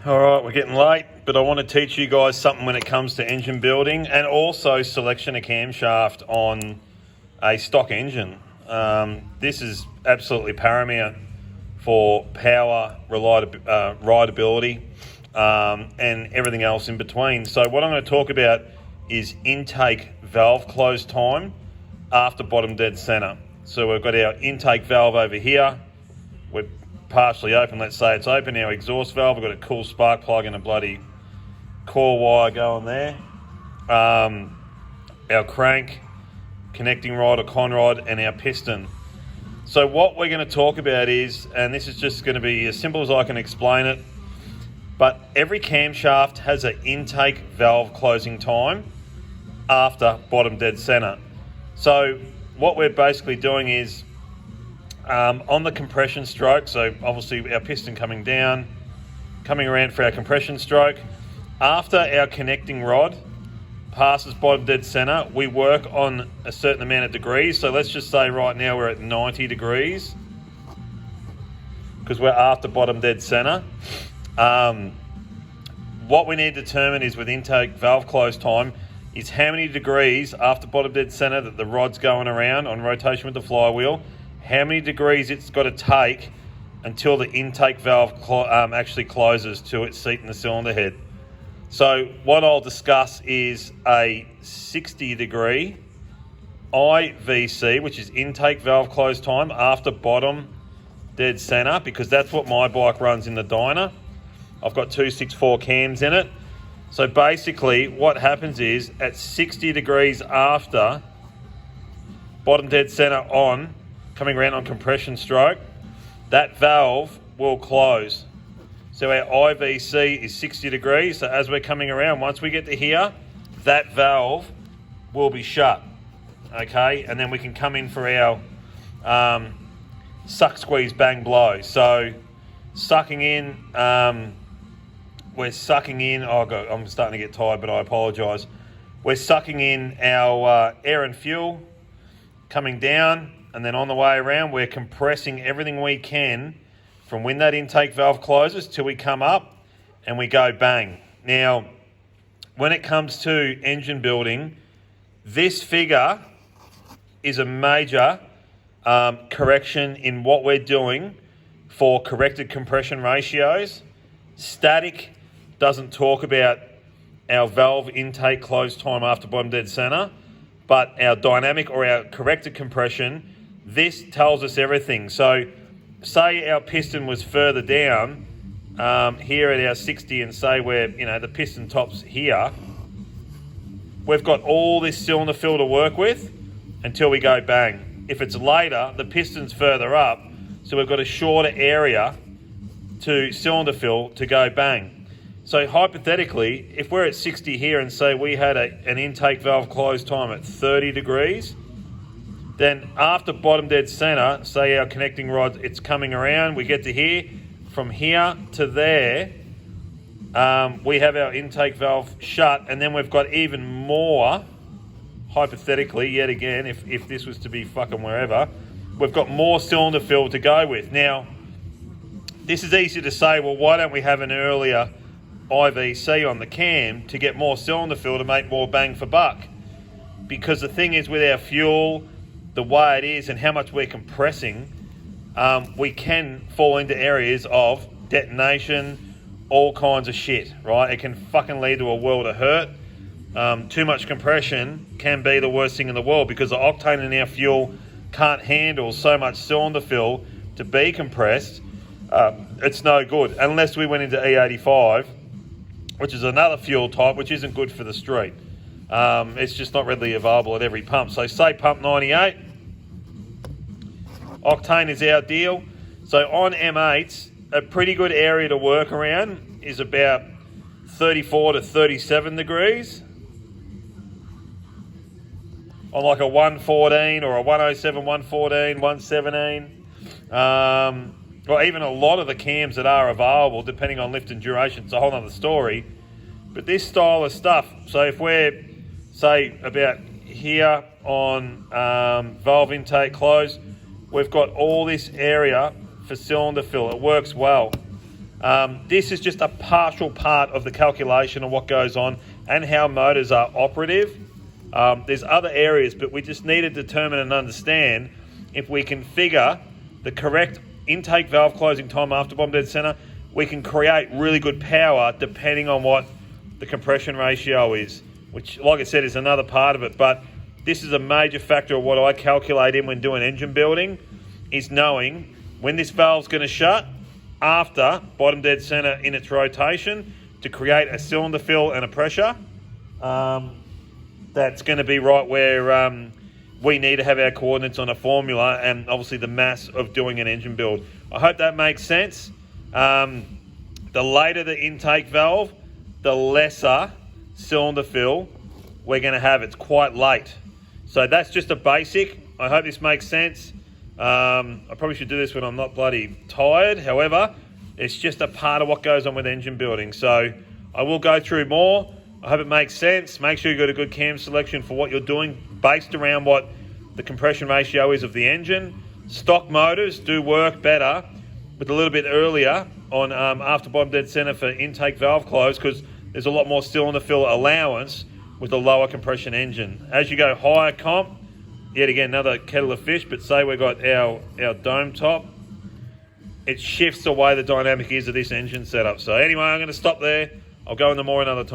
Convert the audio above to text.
All right, we're getting late, but I want to teach you guys something when it comes to engine building and also selection of camshaft on a stock engine. This is absolutely paramount for power, rideability, and everything else in between. So what I'm going to talk about is intake valve close time after bottom dead center. So we've got our intake valve over here. We're partially open, let's say it's open. Our exhaust valve, we've got a cool spark plug and a bloody core wire going there. Our crank, connecting rod or con rod, and our piston. So what we're going to talk about is, and this is just going to be as simple as I can explain it, but every camshaft has an intake valve closing time after bottom dead center. So what we're basically doing is on the compression stroke, so obviously our piston coming down, coming around for our compression stroke, after our connecting rod passes bottom dead center, we work on a certain amount of degrees. So let's just say right now we're at 90 degrees because we're after bottom dead center. What we need to determine is with intake valve close time is how many degrees after bottom dead center that the rod's going around on rotation with the flywheel, how many degrees it's got to take until the intake valve actually closes to its seat in the cylinder head. So what I'll discuss is a 60 degree IVC, which is intake valve close time after bottom dead center, because that's what my bike runs in the dyno. I've got 264 cams in it. So basically what happens is at 60 degrees after bottom dead center on, coming around on compression stroke, that valve will close. So our IVC is 60 degrees. So as we're coming around, once we get to here, that valve will be shut. Okay, and then we can come in for our suck, squeeze, bang, blow. So sucking in, we're sucking in, I'm starting to get tired, but I apologise. We're sucking in our air and fuel, coming down, and then on the way around, we're compressing everything we can from when that intake valve closes till we come up and we go bang. Now, when it comes to engine building, this figure is a major correction in what we're doing for corrected compression ratios. Static doesn't talk about our valve intake close time after bottom dead center, but our dynamic or our corrected compression, this tells us everything. So say our piston was further down here at our 60, and say we're, the piston top's here, we've got all this cylinder fill to work with until we go bang. If it's later, the piston's further up, so we've got a shorter area to cylinder fill to go bang. So hypothetically, if we're at 60 here and say we had an intake valve close time at 30 degrees, then after bottom dead center, say our connecting rod, it's coming around, we get to here, from here to there, we have our intake valve shut, and then we've got even more, hypothetically, yet again, if this was to be fucking wherever, we've got more cylinder fill to go with. Now, this is easy to say, well, why don't we have an earlier IVC on the cam to get more cylinder fill to make more bang for buck? Because the thing is, with our fuel, the way it is and how much we're compressing, we can fall into areas of detonation, all kinds of shit, right? It can fucking lead to a world of hurt. Too much compression can be the worst thing in the world, because the octane in our fuel can't handle so much cylinder fill to be compressed. It's no good unless we went into E85, which is another fuel type which isn't good for the street. It's just not readily available at every pump. So say pump 98, octane is our deal. So on M8s, a pretty good area to work around is about 34 to 37 degrees. On like a 114 or a 107, 114, 117. Or even a lot of the cams that are available, depending on lift and duration, it's a whole other story. But this style of stuff, so if we're, say, about here on valve intake close, we've got all this area for cylinder fill. It works well. This is just a partial part of the calculation of what goes on and how motors are operative. There's other areas, but we just need to determine and understand if we configure the correct intake valve closing time after bottom dead center, we can create really good power depending on what the compression ratio is, which, like I said, is another part of it. But this is a major factor of what I calculate in when doing engine building, is knowing when this valve's going to shut after bottom dead center in its rotation to create a cylinder fill and a pressure that's going to be right where we need to have our coordinates on a formula, and obviously the mass of doing an engine build. I hope that makes sense. The later the intake valve, the lesser cylinder fill we're going to have. It's quite late. So that's just a basic. I hope this makes sense. I probably should do this when I'm not bloody tired. However, it's just a part of what goes on with engine building. So I will go through more. I hope it makes sense. Make sure you've got a good cam selection for what you're doing based around what the compression ratio is of the engine. Stock motors do work better with a little bit earlier on after bottom dead center for intake valve close, because there's a lot more cylinder fill allowance with a lower compression engine. As you go higher comp, yet again, another kettle of fish, but say we've got our dome top, it shifts the way the dynamic is of this engine setup. So anyway, I'm going to stop there. I'll go into more another time.